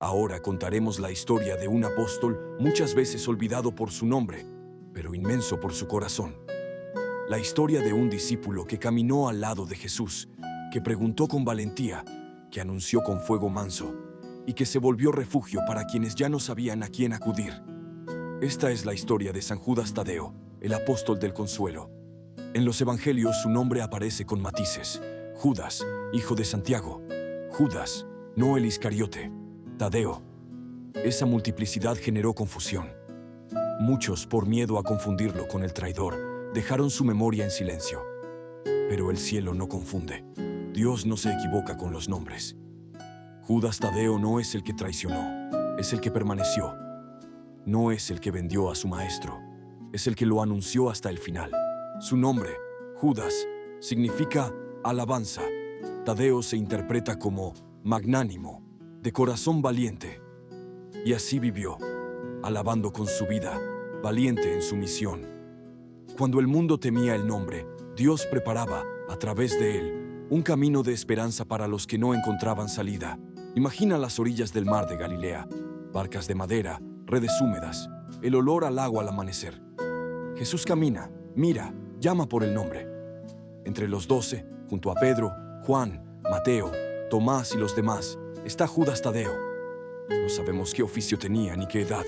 Ahora contaremos la historia de un apóstol muchas veces olvidado por su nombre, pero inmenso por su corazón. La historia de un discípulo que caminó al lado de Jesús, que preguntó con valentía, que anunció con fuego manso y que se volvió refugio para quienes ya no sabían a quién acudir. Esta es la historia de San Judas Tadeo, el apóstol del consuelo. En los evangelios su nombre aparece con matices: Judas, hijo de Santiago; Judas, no el Iscariote; Tadeo. Esa multiplicidad generó confusión. Muchos, por miedo a confundirlo con el traidor, dejaron su memoria en silencio. Pero el cielo no confunde. Dios no se equivoca con los nombres. Judas Tadeo no es el que traicionó, es el que permaneció. No es el que vendió a su maestro, es el que lo anunció hasta el final. Su nombre, Judas, significa alabanza. Tadeo se interpreta como magnánimo, de corazón valiente. Y así vivió, alabando con su vida, valiente en su misión. Cuando el mundo temía el nombre, Dios preparaba, a través de él, un camino de esperanza para los que no encontraban salida. Imagina las orillas del mar de Galilea, barcas de madera, redes húmedas, el olor al agua al amanecer. Jesús camina, mira, llama por el nombre. Entre los 12, junto a Pedro, Juan, Mateo, Tomás y los demás, está Judas Tadeo. No sabemos qué oficio tenía ni qué edad.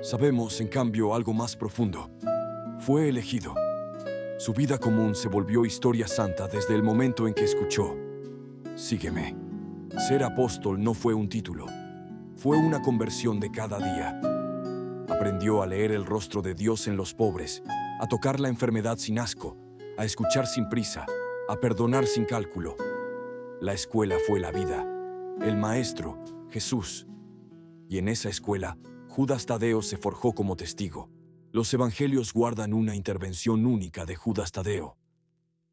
Sabemos, en cambio, algo más profundo. Fue elegido. Su vida común se volvió historia santa desde el momento en que escuchó: sígueme. Ser apóstol no fue un título, fue una conversión de cada día. Aprendió a leer el rostro de Dios en los pobres, a tocar la enfermedad sin asco, a escuchar sin prisa, a perdonar sin cálculo. La escuela fue la vida, el maestro, Jesús. Y en esa escuela, Judas Tadeo se forjó como testigo. Los evangelios guardan una intervención única de Judas Tadeo.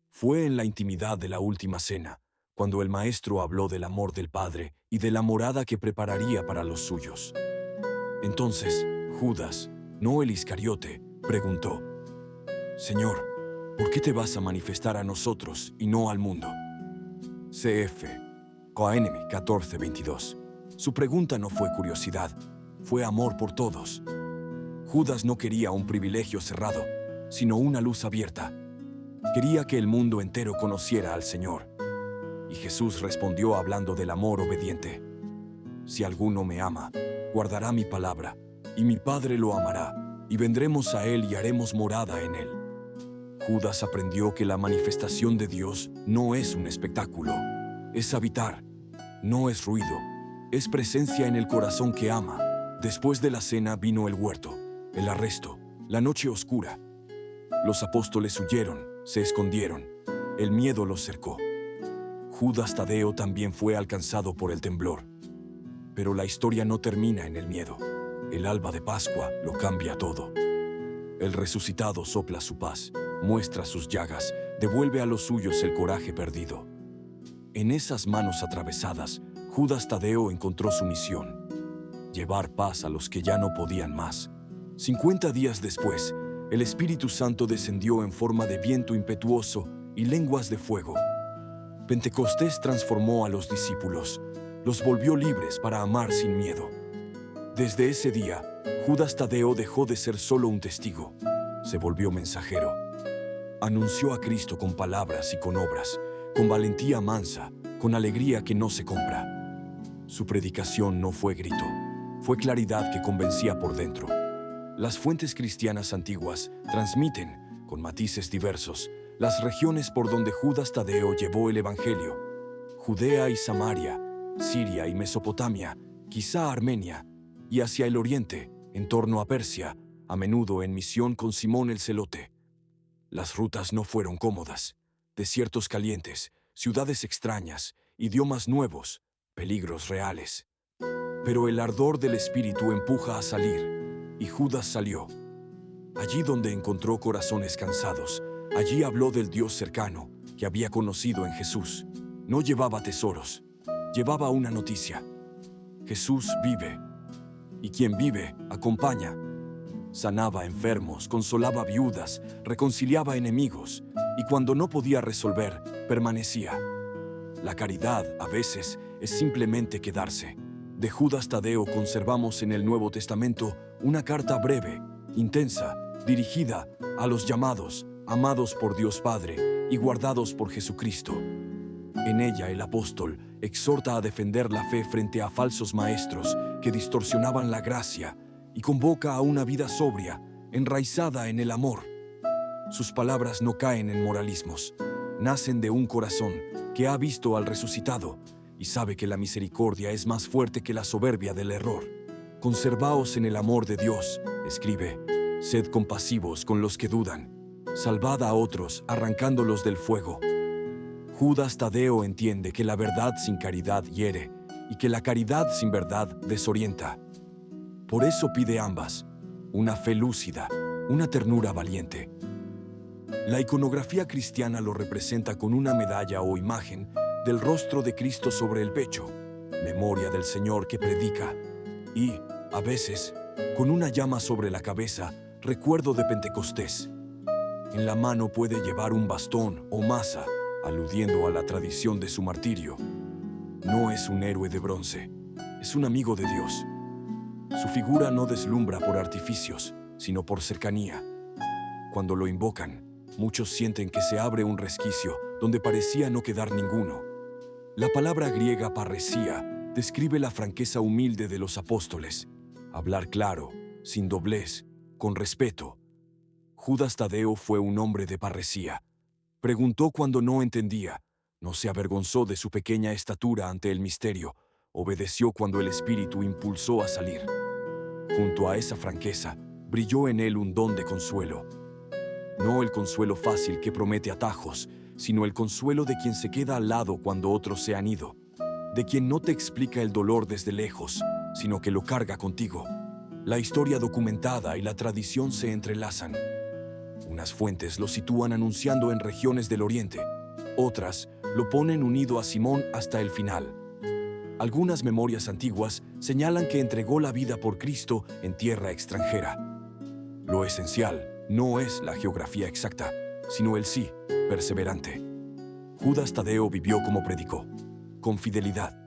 Fue en la intimidad de la última cena, cuando el maestro habló del amor del Padre y de la morada que prepararía para los suyos. Entonces, Judas, no el Iscariote, preguntó: Señor, ¿por qué te vas a manifestar a nosotros y no al mundo? CF Coaeneme 14:22. Su pregunta no fue curiosidad, fue amor por todos. Judas no quería un privilegio cerrado, sino una luz abierta. Quería que el mundo entero conociera al Señor. Y Jesús respondió hablando del amor obediente: si alguno me ama, guardará mi palabra, y mi Padre lo amará, y vendremos a él y haremos morada en él. Judas aprendió que la manifestación de Dios no es un espectáculo, es habitar, no es ruido, es presencia en el corazón que ama. Después de la cena vino el huerto, el arresto, la noche oscura. Los apóstoles huyeron, se escondieron, el miedo los cercó. Judas Tadeo también fue alcanzado por el temblor. Pero la historia no termina en el miedo. El alba de Pascua lo cambia todo. El resucitado sopla su paz, muestra sus llagas, devuelve a los suyos el coraje perdido. En esas manos atravesadas, Judas Tadeo encontró su misión: llevar paz a los que ya no podían más. 50 días después, el Espíritu Santo descendió en forma de viento impetuoso y lenguas de fuego. Pentecostés transformó a los discípulos, los volvió libres para amar sin miedo. Desde ese día, Judas Tadeo dejó de ser solo un testigo, se volvió mensajero. Anunció a Cristo con palabras y con obras, con valentía mansa, con alegría que no se compra. Su predicación no fue grito, fue claridad que convencía por dentro. Las fuentes cristianas antiguas transmiten, con matices diversos, las regiones por donde Judas Tadeo llevó el Evangelio: Judea y Samaria, Siria y Mesopotamia, quizá Armenia, y hacia el oriente, en torno a Persia, a menudo en misión con Simón el Celote. Las rutas no fueron cómodas: desiertos calientes, ciudades extrañas, idiomas nuevos, peligros reales. Pero el ardor del Espíritu empuja a salir, y Judas salió. Allí donde encontró corazones cansados, allí habló del Dios cercano que había conocido en Jesús. No llevaba tesoros, llevaba una noticia: Jesús vive, y quien vive, acompaña. Sanaba enfermos, consolaba viudas, reconciliaba enemigos, y cuando no podía resolver, permanecía. La caridad, a veces, es simplemente quedarse, De Judas Tadeo conservamos en el Nuevo Testamento una carta breve, intensa, dirigida a los llamados, amados por Dios Padre y guardados por Jesucristo. En ella el apóstol exhorta a defender la fe frente a falsos maestros que distorsionaban la gracia y convoca a una vida sobria, enraizada en el amor. Sus palabras no caen en moralismos, nacen de un corazón que ha visto al resucitado y sabe que la misericordia es más fuerte que la soberbia del error. Conservaos en el amor de Dios, escribe, sed compasivos con los que dudan, salvad a otros arrancándolos del fuego. Judas Tadeo entiende que la verdad sin caridad hiere y que la caridad sin verdad desorienta. Por eso pide ambas, una fe lúcida, una ternura valiente. La iconografía cristiana lo representa con una medalla o imagen del rostro de Cristo sobre el pecho, memoria del Señor que predica, y, a veces, con una llama sobre la cabeza, recuerdo de Pentecostés. En la mano puede llevar un bastón o maza, aludiendo a la tradición de su martirio. No es un héroe de bronce, es un amigo de Dios. Su figura no deslumbra por artificios, sino por cercanía. Cuando lo invocan, muchos sienten que se abre un resquicio donde parecía no quedar ninguno. La palabra griega parresía describe la franqueza humilde de los apóstoles, hablar claro, sin doblez, con respeto. Judas Tadeo fue un hombre de parresía. Preguntó cuando no entendía, no se avergonzó de su pequeña estatura ante el misterio, obedeció cuando el Espíritu impulsó a salir. Junto a esa franqueza, brilló en él un don de consuelo. No el consuelo fácil que promete atajos, sino el consuelo de quien se queda al lado cuando otros se han ido, de quien no te explica el dolor desde lejos, sino que lo carga contigo. La historia documentada y la tradición se entrelazan. Unas fuentes lo sitúan anunciando en regiones del Oriente, otras lo ponen unido a Simón hasta el final. Algunas memorias antiguas señalan que entregó la vida por Cristo en tierra extranjera. Lo esencial no es la geografía exacta, sino el sí perseverante. Judas Tadeo vivió como predicó, con fidelidad.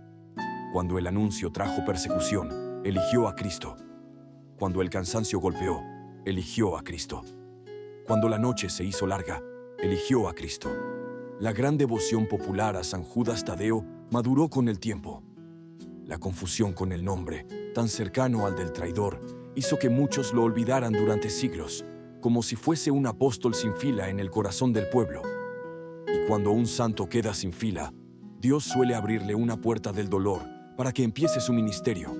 Cuando el anuncio trajo persecución, eligió a Cristo. Cuando el cansancio golpeó, eligió a Cristo. Cuando la noche se hizo larga, eligió a Cristo. La gran devoción popular a San Judas Tadeo maduró con el tiempo. La confusión con el nombre, tan cercano al del traidor, hizo que muchos lo olvidaran durante siglos, como si fuese un apóstol sin fila en el corazón del pueblo. Y cuando un santo queda sin fila, Dios suele abrirle una puerta del dolor para que empiece su ministerio.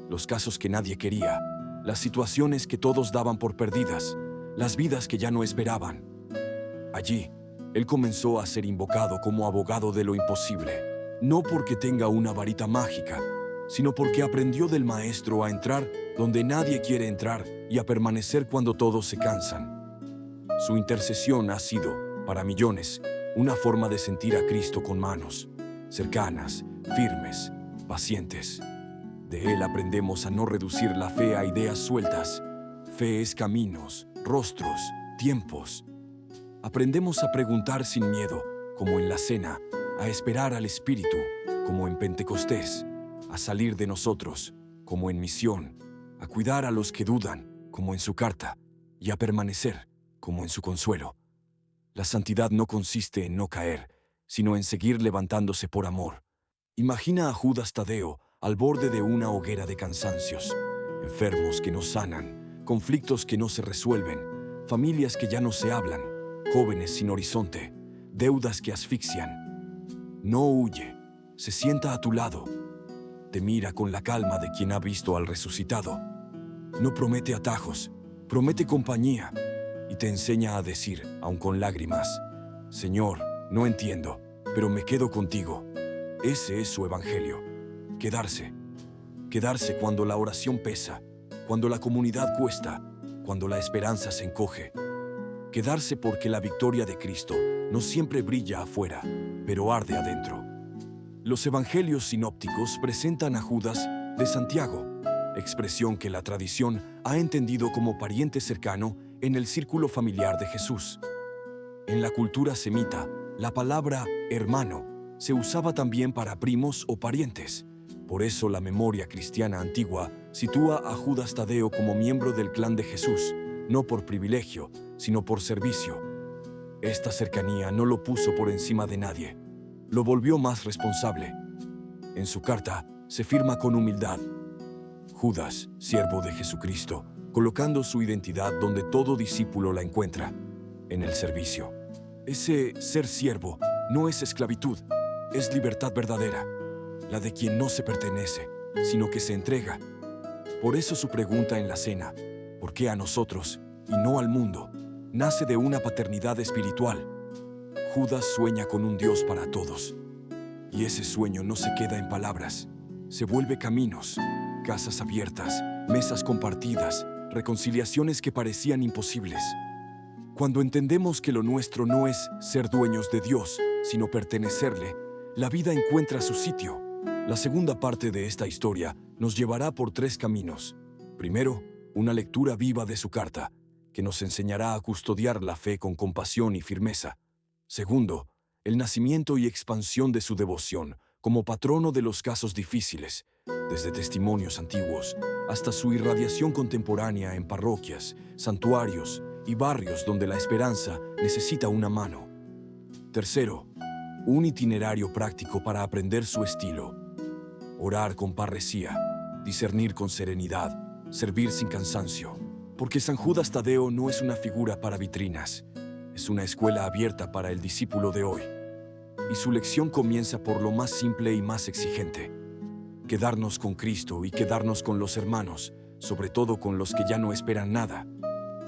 Los casos que nadie quería, las situaciones que todos daban por perdidas, las vidas que ya no esperaban. Allí, él comenzó a ser invocado como abogado de lo imposible, no porque tenga una varita mágica, sino porque aprendió del Maestro a entrar donde nadie quiere entrar y a permanecer cuando todos se cansan. Su intercesión ha sido, para millones, una forma de sentir a Cristo con manos, cercanas, firmes, pacientes. De él aprendemos a no reducir la fe a ideas sueltas. Fe es caminos, rostros, tiempos. Aprendemos a preguntar sin miedo, como en la cena, a esperar al Espíritu, como en Pentecostés, a salir de nosotros, como en misión, a cuidar a los que dudan, como en su carta, y a permanecer, como en su consuelo. La santidad no consiste en no caer, sino en seguir levantándose por amor. Imagina a Judas Tadeo al borde de una hoguera de cansancios, enfermos que no sanan, conflictos que no se resuelven, familias que ya no se hablan, jóvenes sin horizonte, deudas que asfixian. No huye, se sienta a tu lado, te mira con la calma de quien ha visto al resucitado. No promete atajos, promete compañía y te enseña a decir, aun con lágrimas, Señor, no entiendo, pero me quedo contigo. Ese es su evangelio. Quedarse. Quedarse cuando la oración pesa, cuando la comunidad cuesta, cuando la esperanza se encoge. Quedarse porque la victoria de Cristo no siempre brilla afuera, pero arde adentro. Los evangelios sinópticos presentan a Judas de Santiago, expresión que la tradición ha entendido como pariente cercano en el círculo familiar de Jesús. En la cultura semita, la palabra hermano se usaba también para primos o parientes. Por eso la memoria cristiana antigua sitúa a Judas Tadeo como miembro del clan de Jesús, no por privilegio, sino por servicio. Esta cercanía no lo puso por encima de nadie, lo volvió más responsable. En su carta se firma con humildad: Judas, siervo de Jesucristo, colocando su identidad donde todo discípulo la encuentra, en el servicio. Ese ser siervo no es esclavitud, es libertad verdadera, la de quien no se pertenece, sino que se entrega. Por eso su pregunta en la cena, ¿por qué a nosotros y no al mundo?, nace de una paternidad espiritual. Judas sueña con un Dios para todos. Y ese sueño no se queda en palabras, se vuelve caminos, casas abiertas, mesas compartidas, reconciliaciones que parecían imposibles. Cuando entendemos que lo nuestro no es ser dueños de Dios, sino pertenecerle, la vida encuentra su sitio. La segunda parte de esta historia nos llevará por 3 caminos. Primero, una lectura viva de su carta, que nos enseñará a custodiar la fe con compasión y firmeza. Segundo, el nacimiento y expansión de su devoción como patrono de los casos difíciles, desde testimonios antiguos hasta su irradiación contemporánea en parroquias, santuarios y barrios donde la esperanza necesita una mano. Tercero, un itinerario práctico para aprender su estilo. Orar con parresía, discernir con serenidad, servir sin cansancio. Porque San Judas Tadeo no es una figura para vitrinas, es una escuela abierta para el discípulo de hoy. Y su lección comienza por lo más simple y más exigente: quedarnos con Cristo y quedarnos con los hermanos, sobre todo con los que ya no esperan nada.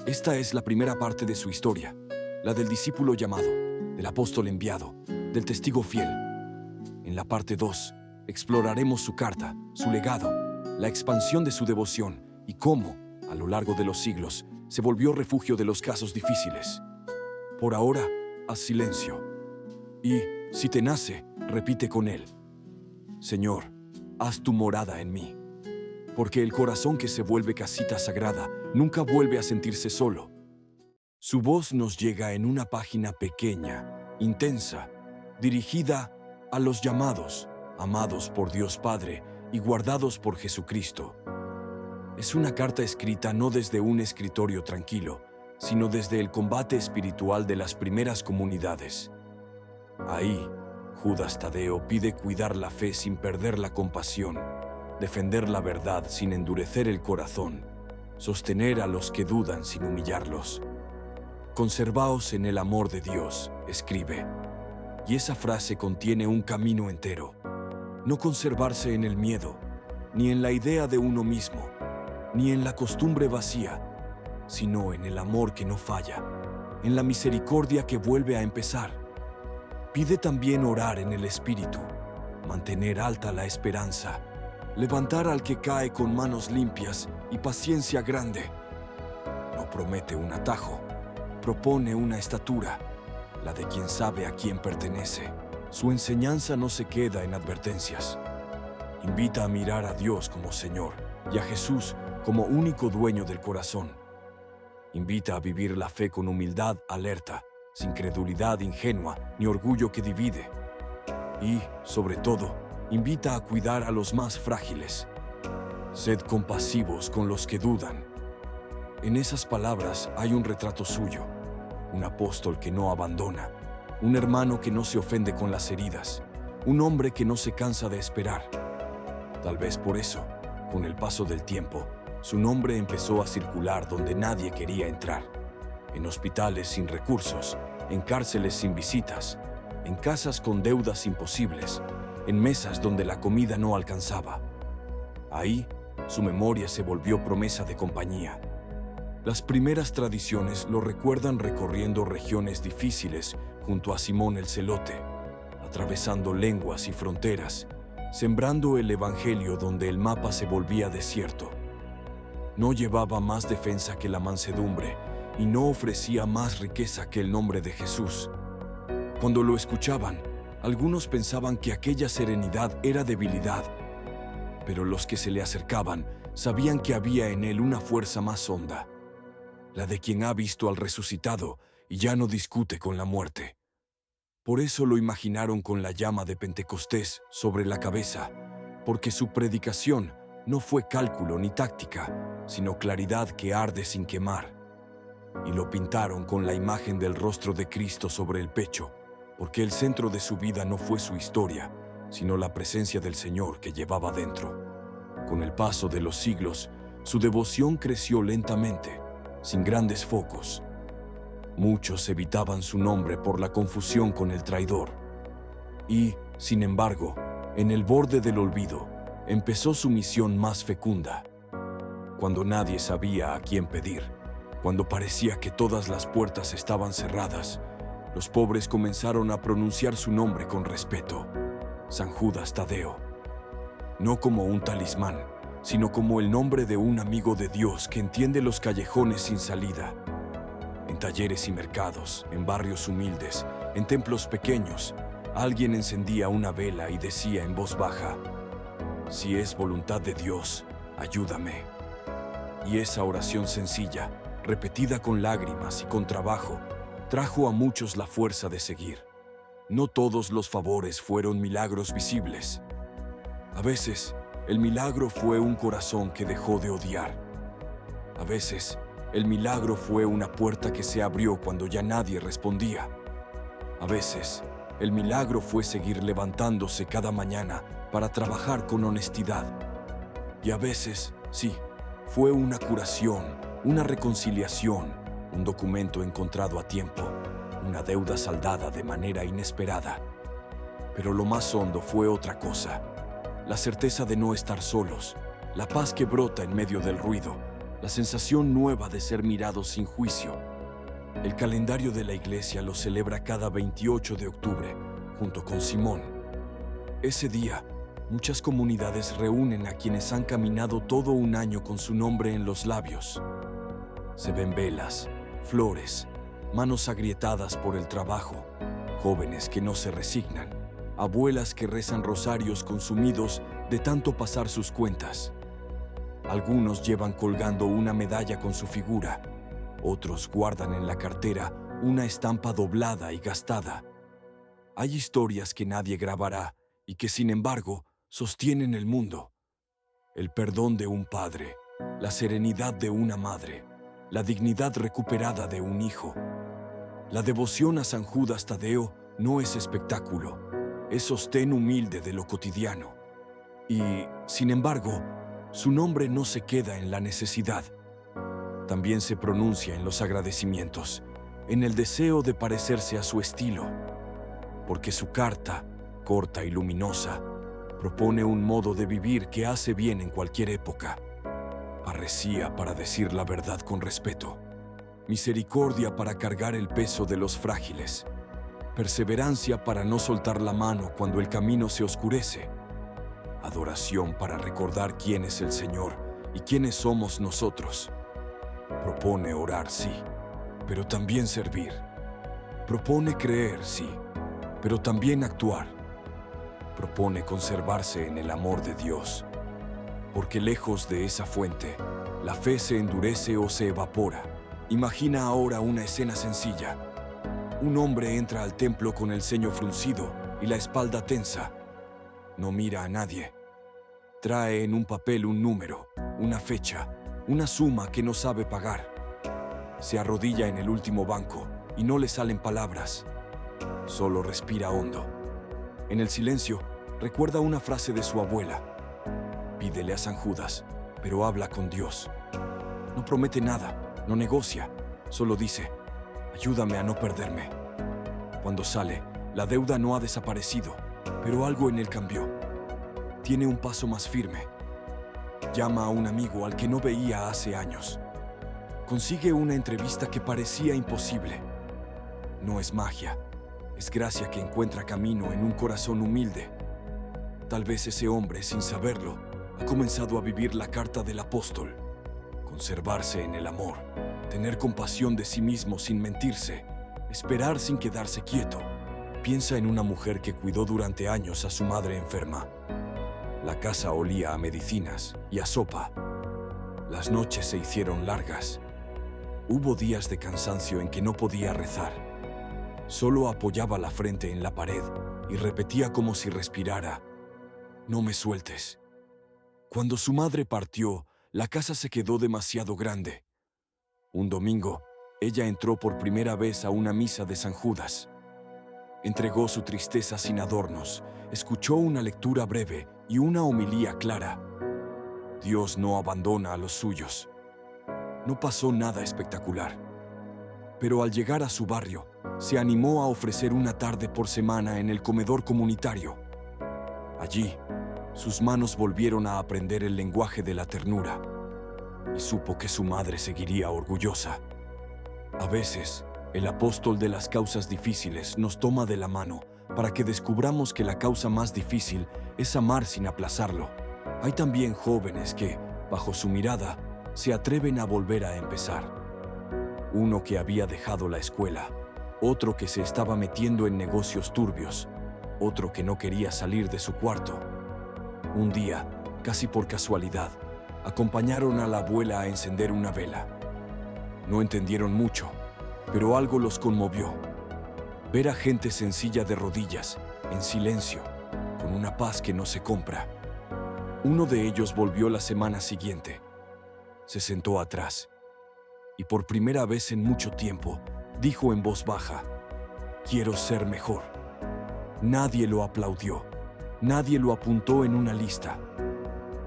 Esta es la primera parte de su historia, la del discípulo llamado, del apóstol enviado, del testigo fiel. En la parte 2, exploraremos su carta, su legado, la expansión de su devoción y cómo, a lo largo de los siglos, se volvió refugio de los casos difíciles. Por ahora, haz silencio. Y, si te nace, repite con él: Señor, haz tu morada en mí. Porque el corazón que se vuelve casita sagrada nunca vuelve a sentirse solo. Su voz nos llega en una página pequeña, intensa, dirigida a los llamados, amados por Dios Padre y guardados por Jesucristo. Es una carta escrita no desde un escritorio tranquilo, sino desde el combate espiritual de las primeras comunidades. Ahí, Judas Tadeo pide cuidar la fe sin perder la compasión, defender la verdad sin endurecer el corazón, sostener a los que dudan sin humillarlos. Conservaos en el amor de Dios, escribe. Y esa frase contiene un camino entero. No conservarse en el miedo, ni en la idea de uno mismo, ni en la costumbre vacía, sino en el amor que no falla, en la misericordia que vuelve a empezar. Pide también orar en el Espíritu, mantener alta la esperanza, levantar al que cae con manos limpias y paciencia grande. No promete un atajo, propone una estatura, la de quien sabe a quién pertenece. Su enseñanza no se queda en advertencias. Invita a mirar a Dios como Señor y a Jesús como único dueño del corazón. Invita a vivir la fe con humildad alerta, sin credulidad ingenua ni orgullo que divide. Y, sobre todo, invita a cuidar a los más frágiles. Sed compasivos con los que dudan. En esas palabras hay un retrato suyo, un apóstol que no abandona, un hermano que no se ofende con las heridas, un hombre que no se cansa de esperar. Tal vez por eso, con el paso del tiempo, su nombre empezó a circular donde nadie quería entrar, en hospitales sin recursos, en cárceles sin visitas, en casas con deudas imposibles, en mesas donde la comida no alcanzaba. Ahí, su memoria se volvió promesa de compañía. Las primeras tradiciones lo recuerdan recorriendo regiones difíciles junto a Simón el Celote, atravesando lenguas y fronteras, sembrando el evangelio donde el mapa se volvía desierto. No llevaba más defensa que la mansedumbre y no ofrecía más riqueza que el nombre de Jesús. Cuando lo escuchaban, algunos pensaban que aquella serenidad era debilidad, pero los que se le acercaban sabían que había en él una fuerza más honda, la de quien ha visto al resucitado y ya no discute con la muerte. Por eso lo imaginaron con la llama de Pentecostés sobre la cabeza, porque su predicación no fue cálculo ni táctica, sino claridad que arde sin quemar. Y lo pintaron con la imagen del rostro de Cristo sobre el pecho, porque el centro de su vida no fue su historia, sino la presencia del Señor que llevaba dentro. Con el paso de los siglos, su devoción creció lentamente, sin grandes focos. Muchos evitaban su nombre por la confusión con el traidor. Y, sin embargo, en el borde del olvido, empezó su misión más fecunda. Cuando nadie sabía a quién pedir, cuando parecía que todas las puertas estaban cerradas, los pobres comenzaron a pronunciar su nombre con respeto: San Judas Tadeo. No como un talismán, sino como el nombre de un amigo de Dios que entiende los callejones sin salida. En talleres y mercados, en barrios humildes, en templos pequeños, alguien encendía una vela y decía en voz baja: si es voluntad de Dios, ayúdame. Y esa oración sencilla, repetida con lágrimas y con trabajo, trajo a muchos la fuerza de seguir. No todos los favores fueron milagros visibles. A veces, el milagro fue un corazón que dejó de odiar. A veces, el milagro fue una puerta que se abrió cuando ya nadie respondía. A veces, el milagro fue seguir levantándose cada mañana para trabajar con honestidad. Y a veces, sí, fue una curación, una reconciliación, un documento encontrado a tiempo, una deuda saldada de manera inesperada. Pero lo más hondo fue otra cosa: la certeza de no estar solos, la paz que brota en medio del ruido, la sensación nueva de ser mirados sin juicio. El calendario de la iglesia lo celebra cada 28 de octubre, junto con Simón. Ese día, muchas comunidades reúnen a quienes han caminado todo un año con su nombre en los labios. Se ven velas, flores, manos agrietadas por el trabajo, jóvenes que no se resignan, abuelas que rezan rosarios consumidos de tanto pasar sus cuentas. Algunos llevan colgando una medalla con su figura, otros guardan en la cartera una estampa doblada y gastada. Hay historias que nadie grabará y que, sin embargo, sostienen el mundo. El perdón de un padre, la serenidad de una madre, la dignidad recuperada de un hijo. La devoción a San Judas Tadeo no es espectáculo, es sostén humilde de lo cotidiano. Y, sin embargo, su nombre no se queda en la necesidad. También se pronuncia en los agradecimientos, en el deseo de parecerse a su estilo, porque su carta, corta y luminosa, propone un modo de vivir que hace bien en cualquier época. Parresía para decir la verdad con respeto, misericordia para cargar el peso de los frágiles, perseverancia para no soltar la mano cuando el camino se oscurece, adoración para recordar quién es el Señor y quiénes somos nosotros. Propone orar, sí, pero también servir. Propone creer, sí, pero también actuar. Propone conservarse en el amor de Dios, porque lejos de esa fuente, la fe se endurece o se evapora. Imagina ahora una escena sencilla. Un hombre entra al templo con el ceño fruncido y la espalda tensa. No mira a nadie. Trae en un papel un número, una fecha, una suma que no sabe pagar. Se arrodilla en el último banco y no le salen palabras. Solo respira hondo. En el silencio, recuerda una frase de su abuela. Pídele a San Judas, pero habla con Dios. No promete nada, no negocia, solo dice: ayúdame a no perderme. Cuando sale, la deuda no ha desaparecido, pero algo en él cambió. Tiene un paso más firme. Llama a un amigo al que no veía hace años. Consigue una entrevista que parecía imposible. No es magia, es gracia que encuentra camino en un corazón humilde. Tal vez ese hombre, sin saberlo, ha comenzado a vivir la carta del apóstol. Conservarse en el amor, tener compasión de sí mismo sin mentirse, esperar sin quedarse quieto. Piensa en una mujer que cuidó durante años a su madre enferma. La casa olía a medicinas y a sopa. Las noches se hicieron largas. Hubo días de cansancio en que no podía rezar. Solo apoyaba la frente en la pared y repetía como si respirara: no me sueltes. Cuando su madre partió, la casa se quedó demasiado grande. Un domingo, ella entró por primera vez a una misa de San Judas. Entregó su tristeza sin adornos, escuchó una lectura breve y una homilía clara. Dios no abandona a los suyos. No pasó nada espectacular. Pero al llegar a su barrio, se animó a ofrecer una tarde por semana en el comedor comunitario. Allí, sus manos volvieron a aprender el lenguaje de la ternura y supo que su madre seguiría orgullosa. A veces, el apóstol de las causas difíciles nos toma de la mano para que descubramos que la causa más difícil es amar sin aplazarlo. Hay también jóvenes que, bajo su mirada, se atreven a volver a empezar. Uno que había dejado la escuela, otro que se estaba metiendo en negocios turbios, otro que no quería salir de su cuarto. Un día, casi por casualidad, acompañaron a la abuela a encender una vela. No entendieron mucho, pero algo los conmovió. Ver a gente sencilla de rodillas, en silencio, con una paz que no se compra. Uno de ellos volvió la semana siguiente. Se sentó atrás y por primera vez en mucho tiempo dijo en voz baja: «Quiero ser mejor». Nadie lo aplaudió, nadie lo apuntó en una lista,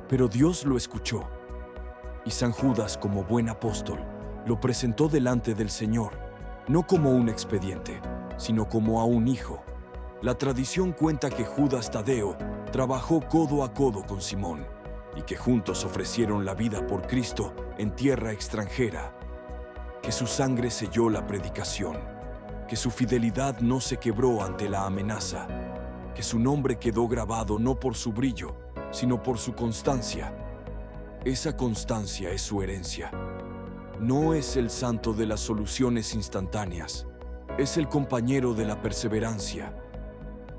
pero Dios lo escuchó. Y San Judas, como buen apóstol, lo presentó delante del Señor, no como un expediente, sino como a un hijo. La tradición cuenta que Judas Tadeo trabajó codo a codo con Simón y que juntos ofrecieron la vida por Cristo en tierra extranjera, que su sangre selló la predicación, que su fidelidad no se quebró ante la amenaza, que su nombre quedó grabado no por su brillo, sino por su constancia. Esa constancia es su herencia. No es el santo de las soluciones instantáneas, es el compañero de la perseverancia,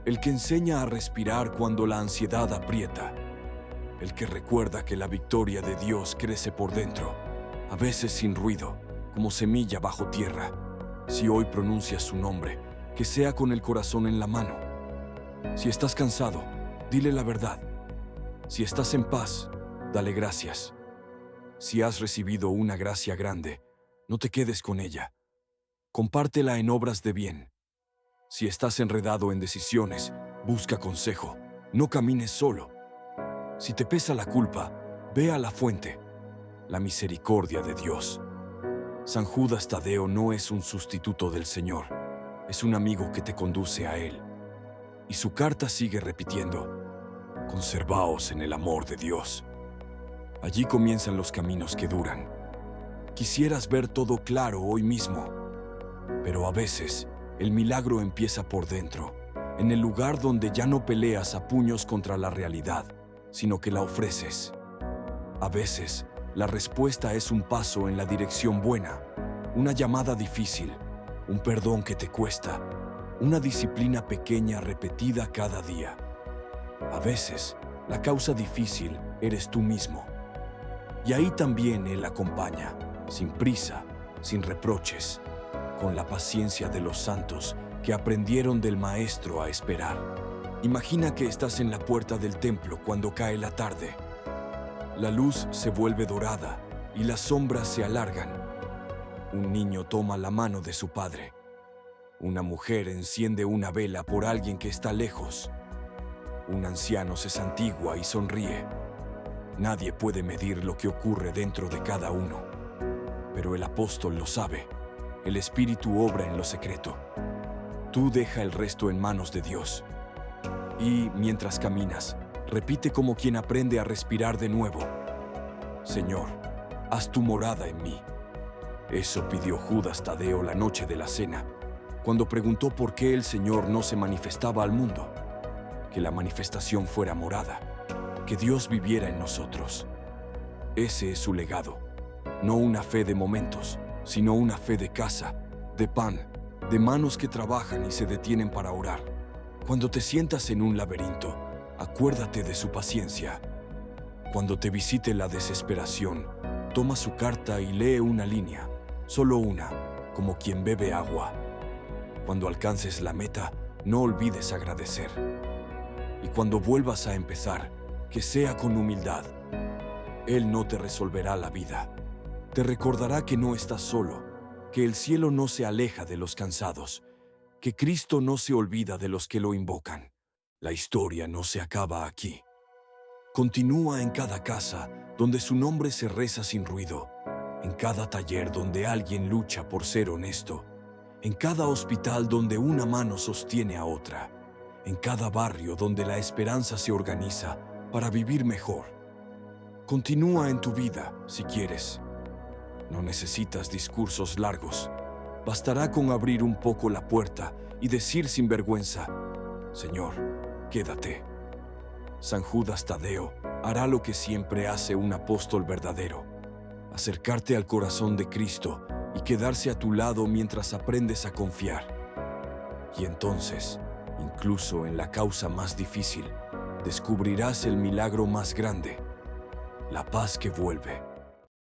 el que enseña a respirar cuando la ansiedad aprieta, el que recuerda que la victoria de Dios crece por dentro, a veces sin ruido, como semilla bajo tierra. Si hoy pronuncias su nombre, que sea con el corazón en la mano. Si estás cansado, dile la verdad. Si estás en paz, dale gracias. Si has recibido una gracia grande, no te quedes con ella. Compártela en obras de bien. Si estás enredado en decisiones, busca consejo. No camines solo. Si te pesa la culpa, ve a la fuente, la misericordia de Dios. San Judas Tadeo no es un sustituto del Señor, es un amigo que te conduce a Él. Y su carta sigue repitiendo: conservaos en el amor de Dios. Allí comienzan los caminos que duran. Quisieras ver todo claro hoy mismo, pero a veces el milagro empieza por dentro, en el lugar donde ya no peleas a puños contra la realidad, sino que la ofreces. A veces, la respuesta es un paso en la dirección buena, una llamada difícil, un perdón que te cuesta, una disciplina pequeña repetida cada día. A veces, la causa difícil eres tú mismo. Y ahí también Él acompaña, sin prisa, sin reproches, con la paciencia de los santos que aprendieron del Maestro a esperar. Imagina que estás en la puerta del templo cuando cae la tarde. La luz se vuelve dorada y las sombras se alargan. Un niño toma la mano de su padre. Una mujer enciende una vela por alguien que está lejos. Un anciano se santigua y sonríe. Nadie puede medir lo que ocurre dentro de cada uno. Pero el apóstol lo sabe. El Espíritu obra en lo secreto. Tú deja el resto en manos de Dios. Y, mientras caminas, repite como quien aprende a respirar de nuevo: Señor, haz tu morada en mí. Eso pidió Judas Tadeo la noche de la cena, cuando preguntó por qué el Señor no se manifestaba al mundo. Que la manifestación fuera morada, que Dios viviera en nosotros. Ese es su legado. No una fe de momentos, sino una fe de casa, de pan, de manos que trabajan y se detienen para orar. Cuando te sientas en un laberinto, acuérdate de su paciencia. Cuando te visite la desesperación, toma su carta y lee una línea, solo una, como quien bebe agua. Cuando alcances la meta, no olvides agradecer. Y cuando vuelvas a empezar, que sea con humildad. Él no te resolverá la vida. Te recordará que no estás solo, que el cielo no se aleja de los cansados, que Cristo no se olvida de los que lo invocan. La historia no se acaba aquí. Continúa en cada casa donde su nombre se reza sin ruido, en cada taller donde alguien lucha por ser honesto, en cada hospital donde una mano sostiene a otra, en cada barrio donde la esperanza se organiza para vivir mejor. Continúa en tu vida si quieres. No necesitas discursos largos. Bastará con abrir un poco la puerta y decir sin vergüenza: Señor, quédate. San Judas Tadeo hará lo que siempre hace un apóstol verdadero: acercarte al corazón de Cristo y quedarse a tu lado mientras aprendes a confiar. Y entonces, incluso en la causa más difícil, descubrirás el milagro más grande: la paz que vuelve.